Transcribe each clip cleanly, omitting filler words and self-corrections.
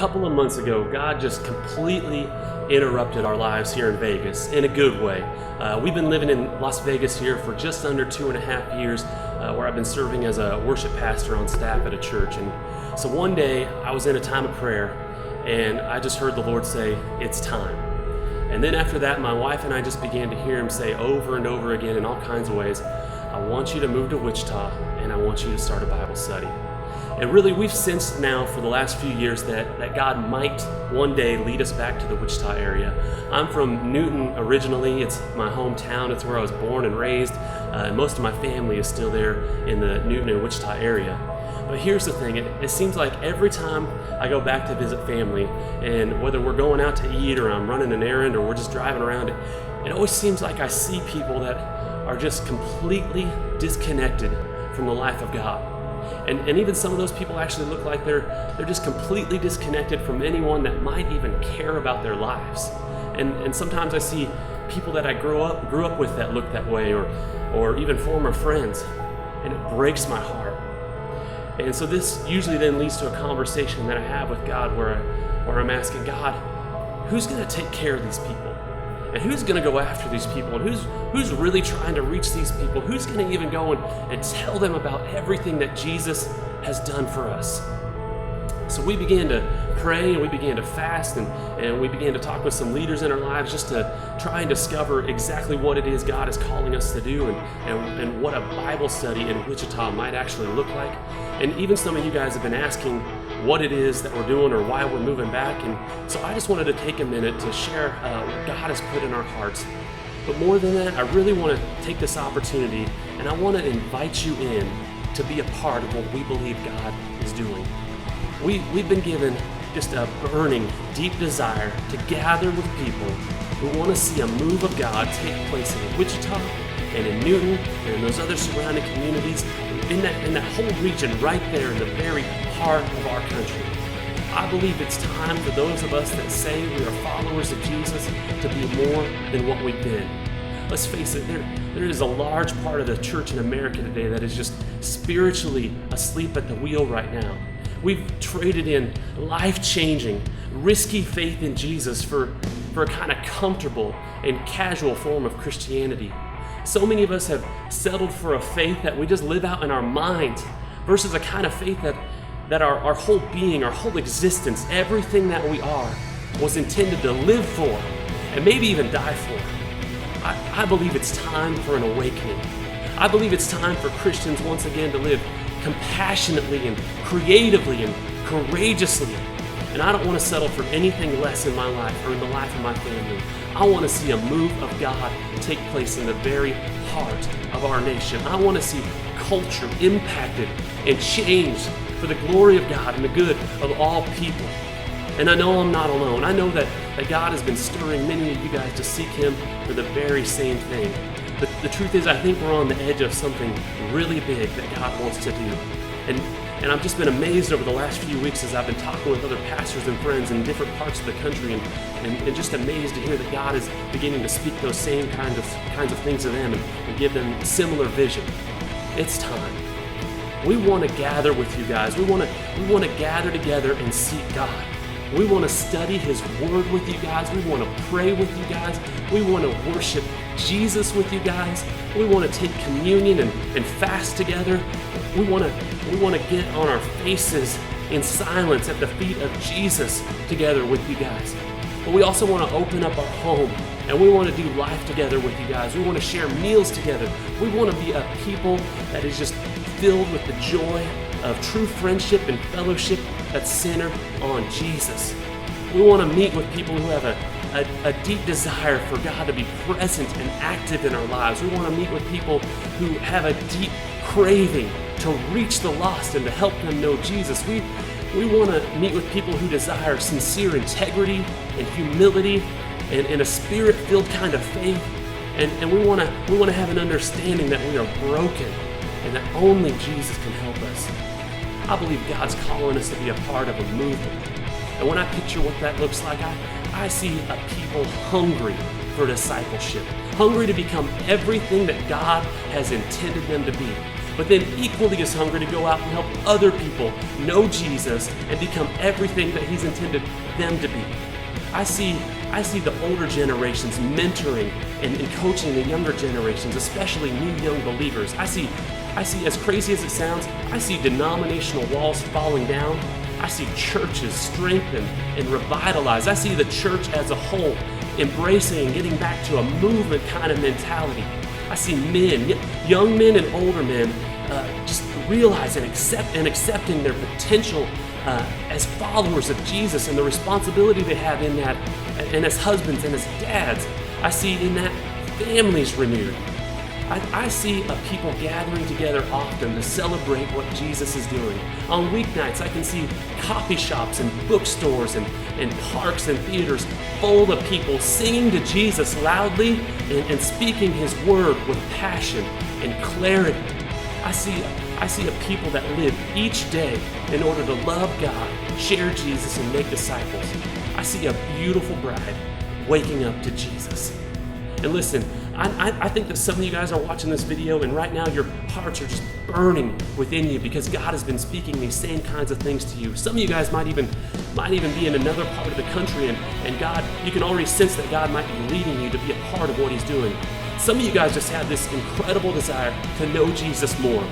couple of months ago, God just completely interrupted our lives here in Vegas in a good way. We've been living in Las Vegas here for just under 2.5 years, where I've been serving as a worship pastor on staff at a church. And so one day I was in a time of prayer and I just heard the Lord say, "It's time." And then after that, my wife and I just began to hear him say over and over again in all kinds of ways, "I want you to move to Wichita and I want you to start a Bible study." And really, we've sensed now for the last few years that God might one day lead us back to the Wichita area. I'm from Newton originally. It's my hometown. It's where I was born and raised. And most of my family is still there in the Newton and Wichita area. But here's the thing. It seems like every time I go back to visit family, and whether we're going out to eat or I'm running an errand or we're just driving around, it always seems like I see people that are just completely disconnected from the life of God. And even some of those people actually look like they're just completely disconnected from anyone that might even care about their lives. And sometimes I see people that I grew up with that look that way, or even former friends, and it breaks my heart. And so this usually then leads to a conversation that I have with God where I'm asking God, who's going to take care of these people? And who's going to go after these people? And who's really trying to reach these people? Who's going to even go and tell them about everything that Jesus has done for us? So we began to pray and we began to fast and we began to talk with some leaders in our lives just to try and discover exactly what it is God is calling us to do and what a Bible study in Wichita might actually look like. And even some of you guys have been asking what it is that we're doing or why we're moving back. And so I just wanted to take a minute to share what God has put in our hearts. But more than that, I really want to take this opportunity and I want to invite you in to be a part of what we believe God is doing. We've been given just a burning, deep desire to gather with people who want to see a move of God take place in Wichita and in Newton and in those other surrounding communities, in that whole region right there in the very heart of our country. I believe it's time for those of us that say we are followers of Jesus to be more than what we've been. Let's face it, there is a large part of the church in America today that is just spiritually asleep at the wheel right now. We've traded in life-changing, risky faith in Jesus for a kind of comfortable and casual form of Christianity. So many of us have settled for a faith that we just live out in our minds versus a kind of faith that our whole being, our whole existence, everything that we are was intended to live for and maybe even die for. I believe it's time for an awakening. I believe it's time for Christians once again to live compassionately and creatively and courageously. And I don't want to settle for anything less in my life or in the life of my family. I want to see a move of God take place in the very heart of our nation. I want to see culture impacted and changed for the glory of God and the good of all people. And I know I'm not alone. I know that God has been stirring many of you guys to seek Him for the very same thing. But the truth is, I think we're on the edge of something really big that God wants to do. And I've just been amazed over the last few weeks as I've been talking with other pastors and friends in different parts of the country and just amazed to hear that God is beginning to speak those same kinds of things to them and give them similar vision. It's time. We want to gather with you guys. We want to gather together and seek God. We want to study His Word with you guys. We want to pray with you guys. We want to worship Jesus with you guys. We want to take communion and fast together. We want to get on our faces in silence at the feet of Jesus together with you guys. But we also want to open up our home and we want to do life together with you guys. We want to share meals together. We want to be a people that is just filled with the joy of true friendship and fellowship that's centered on Jesus. We want to meet with people who have a deep desire for God to be present and active in our lives. We want to meet with people who have a deep craving to reach the lost and to help them know Jesus. We want to meet with people who desire sincere integrity and humility and a spirit-filled kind of faith. And we want to have an understanding that we are broken and that only Jesus can help us. I believe God's calling us to be a part of a movement. And when I picture what that looks like, I see a people hungry for discipleship, hungry to become everything that God has intended them to be. but then equally as hungry to go out and help other people know Jesus and become everything that He's intended them to be. I see the older generations mentoring and coaching the younger generations, especially new young believers. I see, as crazy as it sounds, I see denominational walls falling down. I see churches strengthened and revitalized. I see the church as a whole embracing and getting back to a movement kind of mentality. I see men, young men and older men, just realizing and accepting their potential as followers of Jesus and the responsibility they have in that, and as husbands and as dads. I see in that families renewed. I see a people gathering together often to celebrate what Jesus is doing. On weeknights, I can see coffee shops and bookstores and parks and theaters full of people singing to Jesus loudly and speaking His word with passion and clarity. I see a people that live each day in order to love God, share Jesus, and make disciples. I see a beautiful bride waking up to Jesus. And listen, I think that some of you guys are watching this video and right now your hearts are just burning within you because God has been speaking these same kinds of things to you. Some of you guys might even be in another part of the country and God, you can already sense that God might be leading you to be a part of what He's doing. Some of you guys just have this incredible desire to know Jesus more.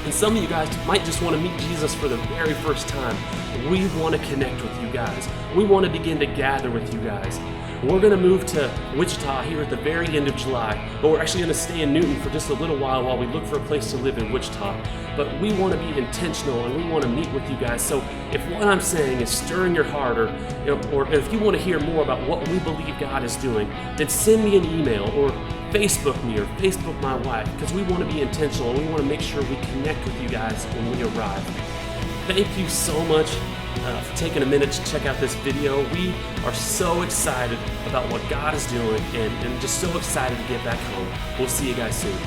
And some of you guys might just want to meet Jesus for the very first time. We want to connect with you guys. We want to begin to gather with you guys. We're going to move to Wichita here at the very end of July, but we're actually going to stay in Newton for just a little while we look for a place to live in Wichita. But we want to be intentional and we want to meet with you guys. So if what I'm saying is stirring your heart or if you want to hear more about what we believe God is doing, then send me an email or Facebook me or Facebook my wife, because we want to be intentional and we want to make sure we connect with you guys when we arrive. Thank you so much for taking a minute to check out this video. We are so excited about what God is doing and just so excited to get back home. We'll see you guys soon.